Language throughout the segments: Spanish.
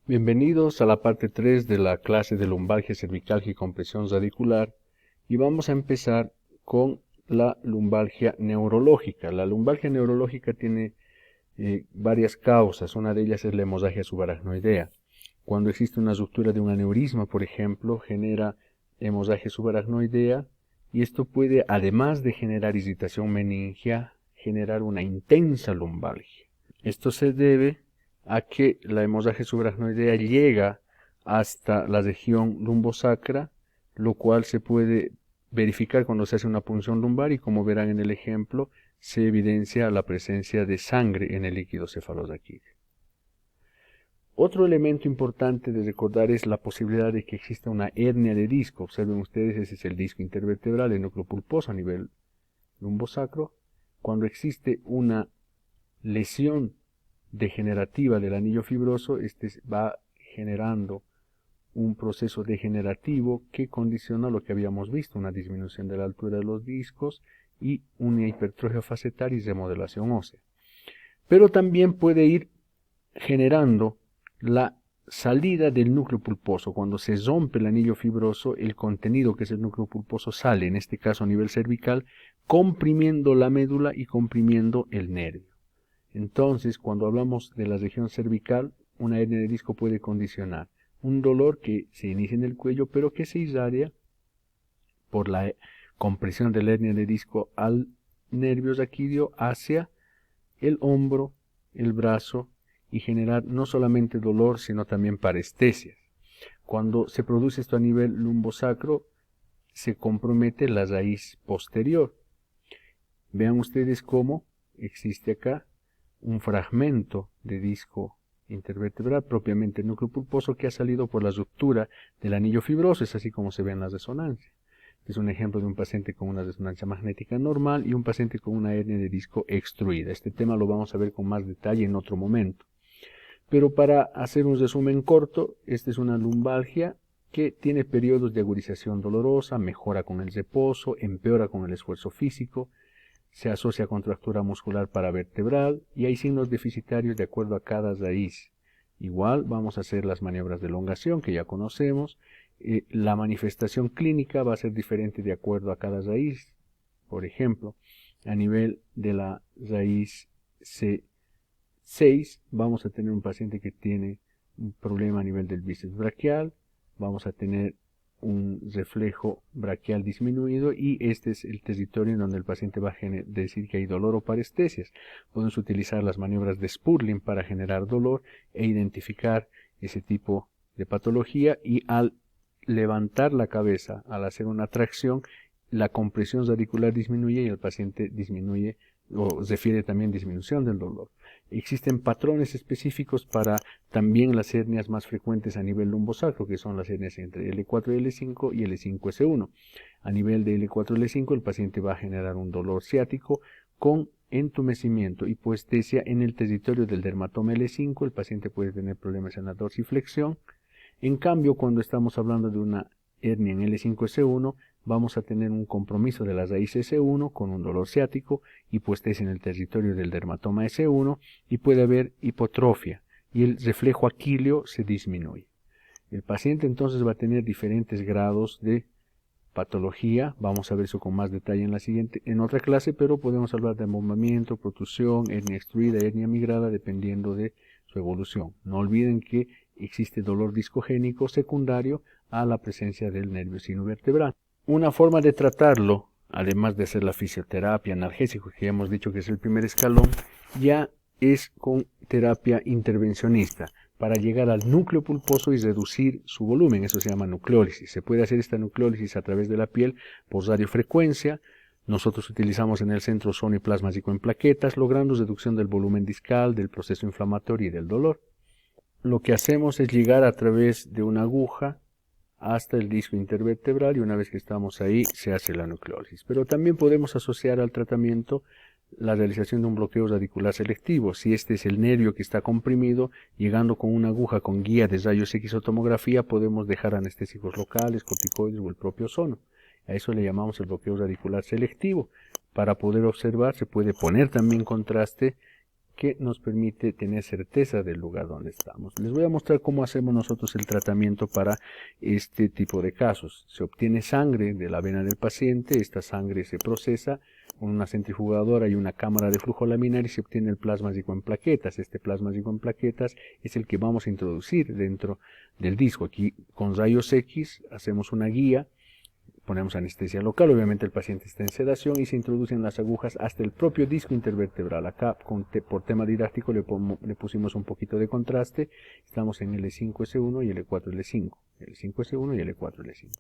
Bienvenidos a la parte 3 de la clase de lumbalgia cervical y compresión radicular y vamos a empezar con la lumbalgia neurológica. La lumbalgia neurológica tiene varias causas, una de ellas es la hemorragia subaracnoidea. Cuando existe una ruptura de un aneurisma, por ejemplo, genera hemorragia subaracnoidea y esto puede, además de generar irritación meningia, generar una intensa lumbalgia. Esto se debe a que la hemorragia subaracnoidea llega hasta la región lumbosacra, lo cual se puede verificar cuando se hace una punción lumbar y como verán en el ejemplo, se evidencia la presencia de sangre en el líquido cefalorraquídeo. Otro elemento importante de recordar es la posibilidad de que exista una hernia de disco. Observen ustedes, ese es el disco intervertebral, el núcleo pulposo a nivel lumbosacro. Cuando existe una lesión degenerativa del anillo fibroso, este va generando un proceso degenerativo que condiciona lo que habíamos visto, una disminución de la altura de los discos y una hipertrofia facetaria y remodelación ósea. Pero también puede ir generando la salida del núcleo pulposo. Cuando se rompe el anillo fibroso, el contenido que es el núcleo pulposo sale, en este caso a nivel cervical, comprimiendo la médula y comprimiendo el nervio. Entonces, cuando hablamos de la región cervical, una hernia de disco puede condicionar un dolor que se inicia en el cuello, pero que se irradia por la compresión de la hernia de disco al nervio raquídeo hacia el hombro, el brazo y generar no solamente dolor, sino también parestesias. Cuando se produce esto a nivel lumbosacro, se compromete la raíz posterior. Vean ustedes cómo existe acá un fragmento de disco intervertebral, propiamente el núcleo pulposo, que ha salido por la ruptura del anillo fibroso, es así como se ve en la resonancia. Es un ejemplo de un paciente con una resonancia magnética normal y un paciente con una hernia de disco extruida. Este tema lo vamos a ver con más detalle en otro momento. Pero para hacer un resumen corto, esta es una lumbalgia que tiene periodos de agudización dolorosa, mejora con el reposo, empeora con el esfuerzo físico, se asocia a contractura muscular paravertebral y hay signos deficitarios de acuerdo a cada raíz. Igual vamos a hacer las maniobras de elongación que ya conocemos. La manifestación clínica va a ser diferente de acuerdo a cada raíz. Por ejemplo, a nivel de la raíz C6 vamos a tener un paciente que tiene un problema a nivel del bíceps braquial, vamos a tener un reflejo braquial disminuido y este es el territorio en donde el paciente va a decir que hay dolor o parestesias. Podemos utilizar las maniobras de Spurling para generar dolor e identificar ese tipo de patología y al levantar la cabeza, al hacer una tracción, la compresión radicular disminuye y el paciente disminuye o refiere también disminución del dolor. Existen patrones específicos para también las hernias más frecuentes a nivel lumbosacro, que son las hernias entre L4 y L5 y L5S1. A nivel de L4 y L5 el paciente va a generar un dolor ciático con entumecimiento, hipoestesia en el territorio del dermatoma L5, el paciente puede tener problemas en la dorsiflexión. En cambio, cuando estamos hablando de una hernia en L5S1, vamos a tener un compromiso de la raíz S1 con un dolor ciático, hipoestesia en el territorio del dermatoma S1 y puede haber hipotrofia y el reflejo aquileo se disminuye. El paciente entonces va a tener diferentes grados de patología, vamos a ver eso con más detalle en otra clase, pero podemos hablar de abombamiento, protrusión, hernia extruida, hernia migrada, dependiendo de su evolución. No olviden que existe dolor discogénico secundario a la presencia del nervio sinovertebral. Una forma de tratarlo, además de hacer la fisioterapia, analgésico, que ya hemos dicho que es el primer escalón, ya es con terapia intervencionista para llegar al núcleo pulposo y reducir su volumen. Eso se llama nucleólisis. Se puede hacer esta nucleólisis a través de la piel por radiofrecuencia. Nosotros utilizamos en el centro ozono y plasma rico en plaquetas, logrando reducción del volumen discal, del proceso inflamatorio y del dolor. Lo que hacemos es llegar a través de una aguja hasta el disco intervertebral y una vez que estamos ahí se hace la nucleólisis. Pero también podemos asociar al tratamiento la realización de un bloqueo radicular selectivo. Si este es el nervio que está comprimido, llegando con una aguja con guía de rayos X o tomografía, podemos dejar anestésicos locales, corticoides o el propio ozono. A eso le llamamos el bloqueo radicular selectivo. Para poder observar se puede poner también contraste que nos permite tener certeza del lugar donde estamos. Les voy a mostrar cómo hacemos nosotros el tratamiento para este tipo de casos. Se obtiene sangre de la vena del paciente, esta sangre se procesa con una centrifugadora y una cámara de flujo laminar y se obtiene el plasmásico en plaquetas. Este plasmásico en plaquetas es el que vamos a introducir dentro del disco. Aquí con rayos X hacemos una guía, ponemos anestesia local, obviamente el paciente está en sedación y se introducen las agujas hasta el propio disco intervertebral. Acá por tema didáctico le pusimos un poquito de contraste, estamos en L5S1 y L4L5, L5S1 y L4L5.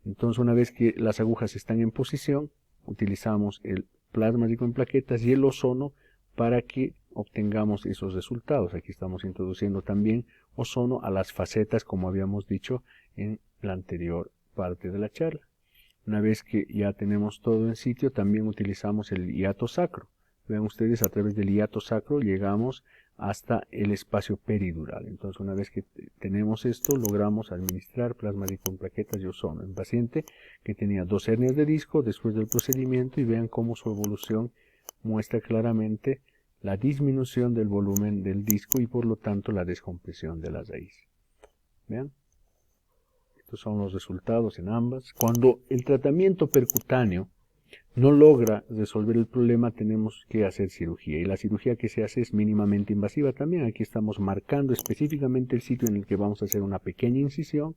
Entonces una vez que las agujas están en posición, utilizamos el plasmásico en plaquetas y el ozono para que obtengamos esos resultados. Aquí estamos introduciendo también ozono a las facetas, como habíamos dicho en la anterior parte de la charla. Una vez que ya tenemos todo en sitio, también utilizamos el hiato sacro. Vean ustedes, a través del hiato sacro llegamos hasta el espacio peridural. Entonces, una vez que tenemos esto, logramos administrar plasmásico en plaquetas y ozono en paciente que tenía 2 hernias de disco después del procedimiento, y vean cómo su evolución muestra claramente la disminución del volumen del disco y por lo tanto la descompresión de la raíz. Vean. Estos son los resultados en ambas. Cuando el tratamiento percutáneo no logra resolver el problema, tenemos que hacer cirugía. Y la cirugía que se hace es mínimamente invasiva también. Aquí estamos marcando específicamente el sitio en el que vamos a hacer una pequeña incisión.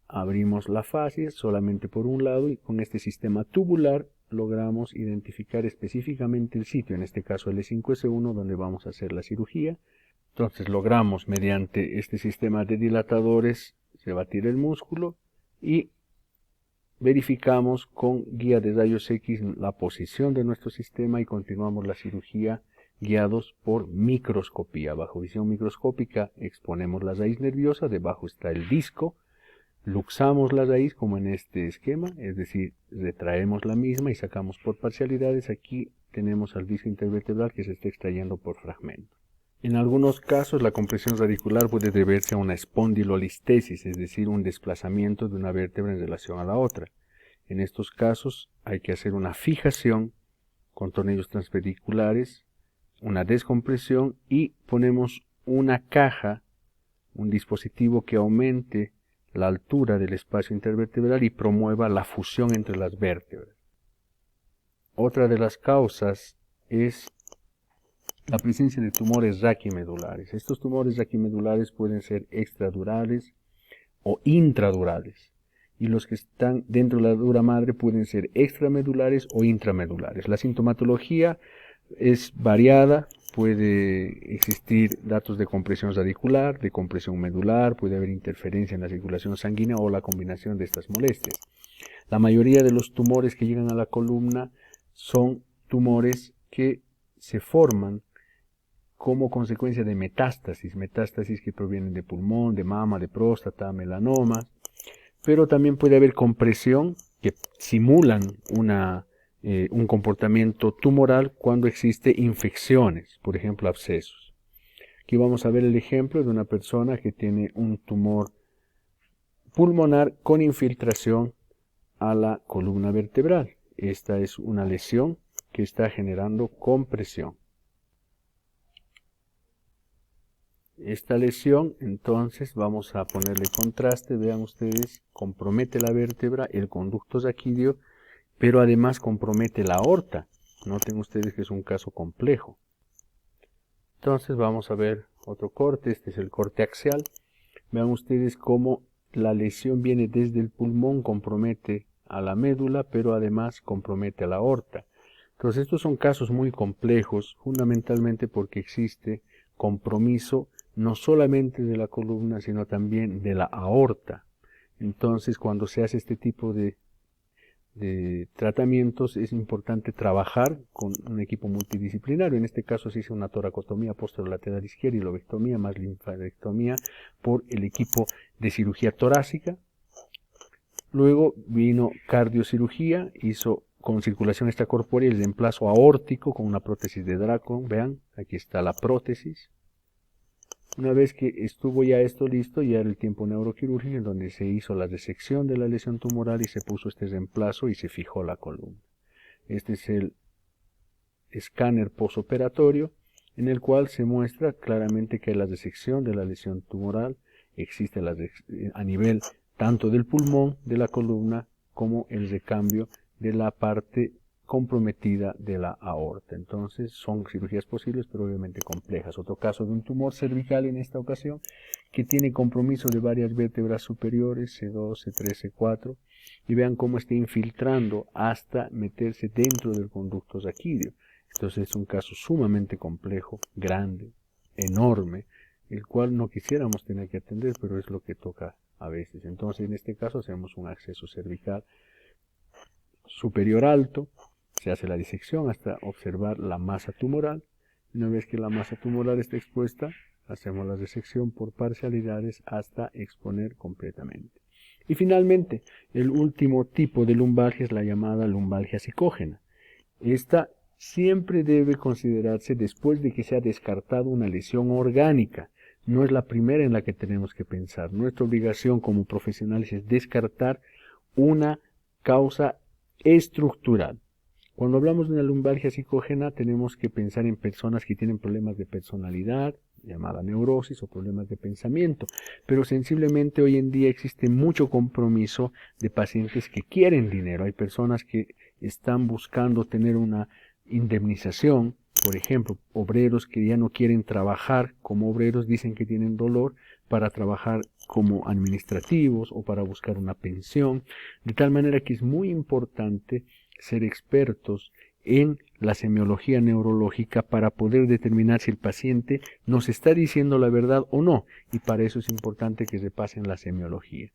Abrimos la fascia solamente por un lado y con este sistema tubular logramos identificar específicamente el sitio, en este caso L5S1, donde vamos a hacer la cirugía. Entonces logramos mediante este sistema de dilatadores rebatir el músculo y verificamos con guía de rayos X la posición de nuestro sistema y continuamos la cirugía guiados por microscopía. Bajo visión microscópica exponemos la raíz nerviosa, debajo está el disco, luxamos la raíz como en este esquema, es decir, retraemos la misma y sacamos por parcialidades. Aquí tenemos al disco intervertebral que se está extrayendo por fragmento. En algunos casos la compresión radicular puede deberse a una espondilolistesis, es decir, un desplazamiento de una vértebra en relación a la otra. En estos casos hay que hacer una fijación con tornillos transpediculares, una descompresión y ponemos una caja, un dispositivo que aumente la altura del espacio intervertebral y promueva la fusión entre las vértebras. Otra de las causas es la presencia de tumores raquimedulares. Estos tumores raquimedulares pueden ser extradurales o intradurales, y los que están dentro de la dura madre pueden ser extramedulares o intramedulares. La sintomatología es variada, puede existir datos de compresión radicular, de compresión medular, puede haber interferencia en la circulación sanguínea o la combinación de estas molestias. La mayoría de los tumores que llegan a la columna son tumores que se forman como consecuencia de metástasis que provienen de pulmón, de mama, de próstata, melanomas, pero también puede haber compresión que simulan un comportamiento tumoral cuando existe infecciones, por ejemplo abscesos. Aquí vamos a ver el ejemplo de una persona que tiene un tumor pulmonar con infiltración a la columna vertebral. Esta es una lesión que está generando compresión. Esta lesión, entonces, vamos a ponerle contraste, vean ustedes, compromete la vértebra, el conducto raquídeo, pero además compromete la aorta. Noten ustedes que es un caso complejo. Entonces vamos a ver otro corte, este es el corte axial. Vean ustedes cómo la lesión viene desde el pulmón, compromete a la médula, pero además compromete a la aorta. Entonces estos son casos muy complejos, fundamentalmente porque existe compromiso no solamente de la columna, sino también de la aorta. Entonces, cuando se hace este tipo de tratamientos, es importante trabajar con un equipo multidisciplinario. En este caso se hizo una toracotomía posterolateral izquierda y lobectomía más linfadenectomía por el equipo de cirugía torácica. Luego vino cardiocirugía, hizo con circulación extracorpórea el reemplazo aórtico con una prótesis de Dracon. Vean, aquí está la prótesis. Una vez que estuvo ya esto listo, ya era el tiempo neuroquirúrgico en donde se hizo la resección de la lesión tumoral y se puso este reemplazo y se fijó la columna. Este es el escáner posoperatorio. en el cual se muestra claramente que la resección de la lesión tumoral existe a nivel tanto del pulmón, de la columna, como el recambio de la parte comprometida de la aorta. Entonces son cirugías posibles, pero obviamente complejas. Otro caso de un tumor cervical en esta ocasión, que tiene compromiso de varias vértebras superiores, C2, C3, C4, y vean cómo está infiltrando hasta meterse dentro del conducto raquídeo. Entonces es un caso sumamente complejo, grande, enorme, el cual no quisiéramos tener que atender, pero es lo que toca a veces. Entonces en este caso hacemos un acceso cervical superior alto, se hace la disección hasta observar la masa tumoral. Una vez que la masa tumoral está expuesta, hacemos la resección por parcialidades hasta exponer completamente. Y finalmente, el último tipo de lumbalgia es la llamada lumbalgia psicógena. Esta siempre debe considerarse después de que se ha descartado una lesión orgánica. No es la primera en la que tenemos que pensar. Nuestra obligación como profesionales es descartar una causa estructural. Cuando hablamos de una lumbalgia psicógena, tenemos que pensar en personas que tienen problemas de personalidad, llamada neurosis, o problemas de pensamiento, pero sensiblemente hoy en día existe mucho compromiso de pacientes que quieren dinero. Hay personas que están buscando tener una indemnización, por ejemplo, obreros que ya no quieren trabajar como obreros, dicen que tienen dolor para trabajar como administrativos o para buscar una pensión, de tal manera que es muy importante ser expertos en la semiología neurológica para poder determinar si el paciente nos está diciendo la verdad o no, y para eso es importante que se pasen la semiología.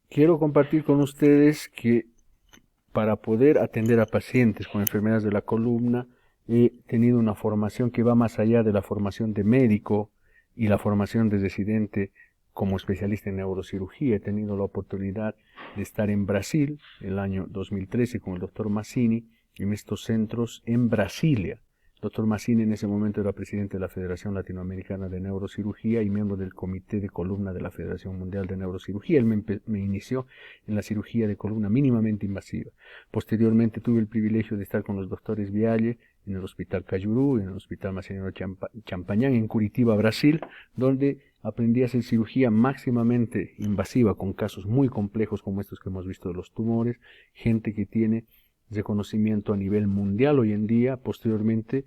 Quiero compartir con ustedes que para poder atender a pacientes con enfermedades de la columna he tenido una formación que va más allá de la formación de médico y la formación de residente como especialista en neurocirugía. He tenido la oportunidad de estar en Brasil el año 2013 con el doctor Massini en estos centros en Brasilia. El doctor Massini en ese momento era presidente de la Federación Latinoamericana de Neurocirugía y miembro del comité de columna de la Federación Mundial de Neurocirugía. Él me inició en la cirugía de columna mínimamente invasiva. Posteriormente tuve el privilegio de estar con los doctores Vialle en el Hospital Cayurú, en el Hospital Maceniano Champañán, en Curitiba, Brasil, donde aprendí a hacer cirugía máximamente invasiva con casos muy complejos como estos que hemos visto de los tumores, gente que tiene reconocimiento a nivel mundial hoy en día. Posteriormente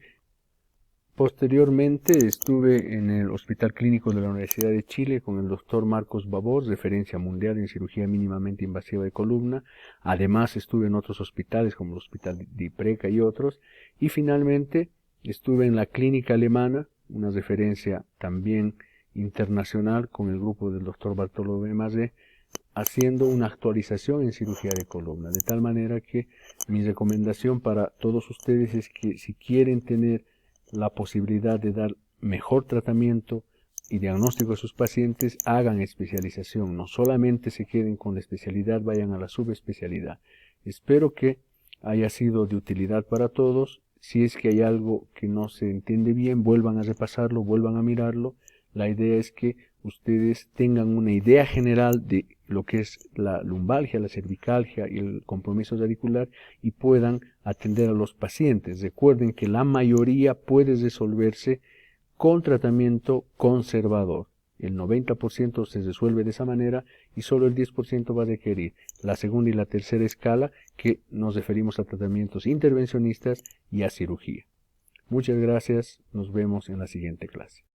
estuve en el Hospital Clínico de la Universidad de Chile con el doctor Marcos Babor, referencia mundial en cirugía mínimamente invasiva de columna. Además estuve en otros hospitales como el Hospital de Ipreca y otros. Y finalmente estuve en la clínica alemana, una referencia también internacional con el grupo del doctor Bartolomé Mazé, haciendo una actualización en cirugía de columna. De tal manera que mi recomendación para todos ustedes es que si quieren tener la posibilidad de dar mejor tratamiento y diagnóstico a sus pacientes, hagan especialización. No solamente se queden con la especialidad, vayan a la subespecialidad. Espero que haya sido de utilidad para todos. Si es que hay algo que no se entiende bien, vuelvan a repasarlo, vuelvan a mirarlo. La idea es que ustedes tengan una idea general de lo que es la lumbalgia, la cervicalgia y el compromiso radicular y puedan atender a los pacientes. Recuerden que la mayoría puede resolverse con tratamiento conservador. El 90% se resuelve de esa manera y solo el 10% va a requerir la segunda y la tercera escala, que nos referimos a tratamientos intervencionistas y a cirugía. Muchas gracias, nos vemos en la siguiente clase.